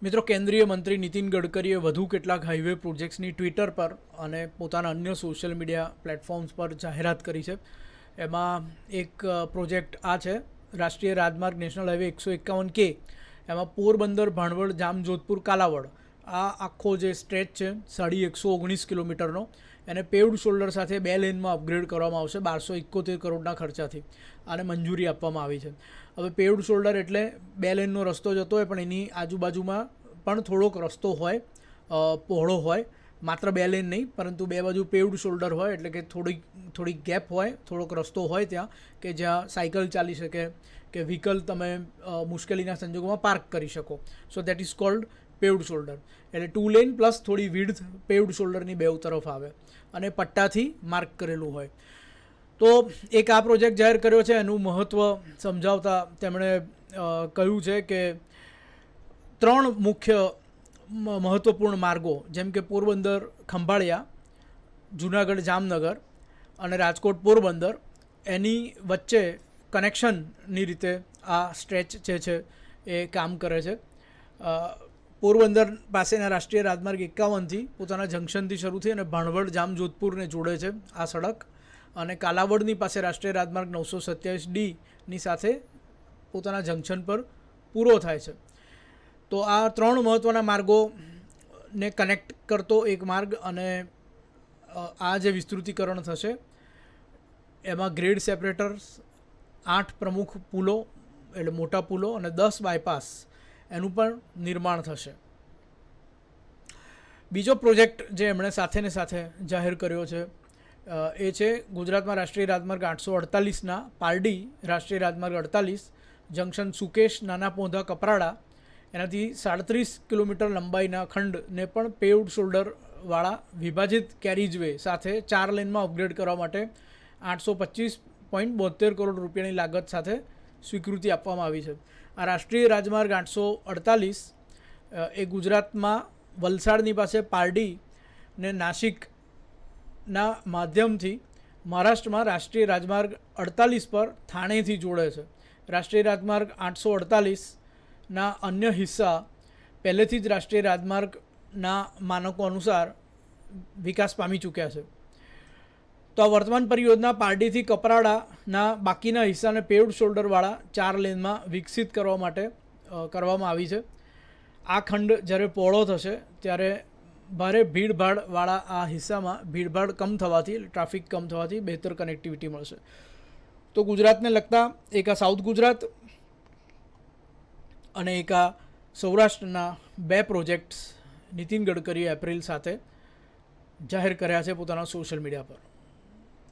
મિત્રો, કેન્દ્રીય મંત્રી નીતિન ગડકરીએ વધુ કેટલાક હાઈવે પ્રોજેક્ટ્સની ટ્વિટર પર અને પોતાના અન્ય સોશિયલ મીડિયા પ્લેટફોર્મ્સ પર જાહેરાત કરી છે. એમાં એક પ્રોજેક્ટ આ છે, રાષ્ટ્રીય રાજમાર્ગ નેશનલ હાઈવે 151K. એમાં પોરબંદર, ભાણવડ, જામજોધપુર, કાલાવડ આ આખો જે સ્ટ્રેચ છે 119 કિલોમીટરનો, એને પેવ્ડ શોલ્ડર સાથે 2 લેનમાં અપગ્રેડ કરવામાં આવશે 1271 કરોડના ખર્ચાથી. આને મંજૂરી આપવામાં આવી છે. હવે પેવ્ડ શોલ્ડર એટલે 2 લેનનો રસ્તો જતો હોય, પણ એની આજુબાજુમાં પણ થોડોક રસ્તો હોય, પહોળો હોય, માત્ર 2 લેન નહીં, પરંતુ 2 બાજુ પેવ્ડ શોલ્ડર હોય, એટલે કે થોડીક ગેપ હોય, થોડોક રસ્તો હોય ત્યાં કે જ્યાં સાયકલ ચાલી શકે કે વ્હીકલ તમે મુશ્કેલીના સંજોગોમાં પાર્ક કરી શકો. So that is called paved shoulder. એટલે 2 લેન પ્લસ થોડી વિડ્થ પેવ્ડ શોલ્ડરની બેઉ તરફ આવે અને પટ્ટાથી માર્ક કરેલું હોય. તો એક આ પ્રોજેક્ટ જાહેર કર્યો છે. એનું મહત્ત્વ સમજાવતા તેમણે કહ્યું છે કે 3 મુખ્ય મહત્ત્વપૂર્ણ માર્ગો, જેમ કે પોરબંદર ખંભાળિયા, જુનાગઢ જામનગર અને રાજકોટ પોરબંદર, એની વચ્ચે કનેક્શનની રીતે આ સ્ટ્રેચ જે છે એ કામ કરે છે. પોરબંદર પાસેના રાષ્ટ્રીય રાજમાર્ગ 51થી પોતાના જંકશનથી શરૂ થઈ અને ભાણવડ જામજોધપુરને જોડે છે આ સડક, અને કાલાવડની પાસે રાષ્ટ્રીય રાજમાર્ગ 927Dની સાથે પોતાના જંકશન પર પૂરો થાય છે. તો આ 3 મહત્ત્વના માર્ગોને કનેક્ટ કરતો એક માર્ગ, અને આ જે વિસ્તૃતિકરણ થશે એમાં ગ્રેડ સેપરેટર્સ, 8 પ્રમુખ પુલો એટલે મોટા પુલો અને 10 બાયપાસ એનું પણ નિર્માણ થશે. બીજો પ્રોજેક્ટ જે એમણે સાથે જાહેર કર્યો છે એ છે ગુજરાતમાં રાષ્ટ્રીય રાજમાર્ગ 848ના પારડી રાષ્ટ્રીય રાજમાર્ગ 48 જંકશન સુકેશ, નાના પોંધા, કપરાડા, એનાથી 37 કિલોમીટર લંબાઈના ખંડને પણ પેવ્ડ શોલ્ડરવાળા વિભાજિત કેરીજવે સાથે 4 લેનમાં અપગ્રેડ કરવા માટે 825.72 કરોડ રૂપિયાની લાગત સાથે સ્વીકૃતિ આપવામાં આવી છે. આ રાષ્ટ્રીય રાજમાર્ગ 848 એ ગુજરાતમાં વલસાડની પાસે પારડી ને નાસિકના માધ્યમથી મહારાષ્ટ્રમાં રાષ્ટ્રીય રાજમાર્ગ 48 પર થાણેથી જોડે છે. રાષ્ટ્રીય રાજમાર્ગ 848ના અન્ય હિસ્સા પહેલેથી જ રાષ્ટ્રીય રાજમાર્ગના માનકો અનુસાર વિકાસ પામી ચૂક્યા છે. તો આ વર્તમાન પરિયોજના પારડીથી કપરાડાના બાકીના હિસ્સાને પેવ્ડ શોલ્ડરવાળા 4 લેનમાં વિકસિત કરવા માટે કરવામાં આવી છે. આ ખંડ જ્યારે પહોળો થશે ત્યારે ભારે ભીડભાડવાળા આ હિસ્સામાં ભીડભાડ કમ થવાથી, ટ્રાફિક કમ થવાથી બહેતર કનેક્ટિવિટી મળશે. તો ગુજરાતને લગતા એક આ સાઉથ ગુજરાત અને એક આ સૌરાષ્ટ્રના 2 પ્રોજેક્ટ્સ નીતિન ગડકરીએ એપ્રિલ સાથે જાહેર કર્યા છે પોતાના સોશિયલ મીડિયા પર.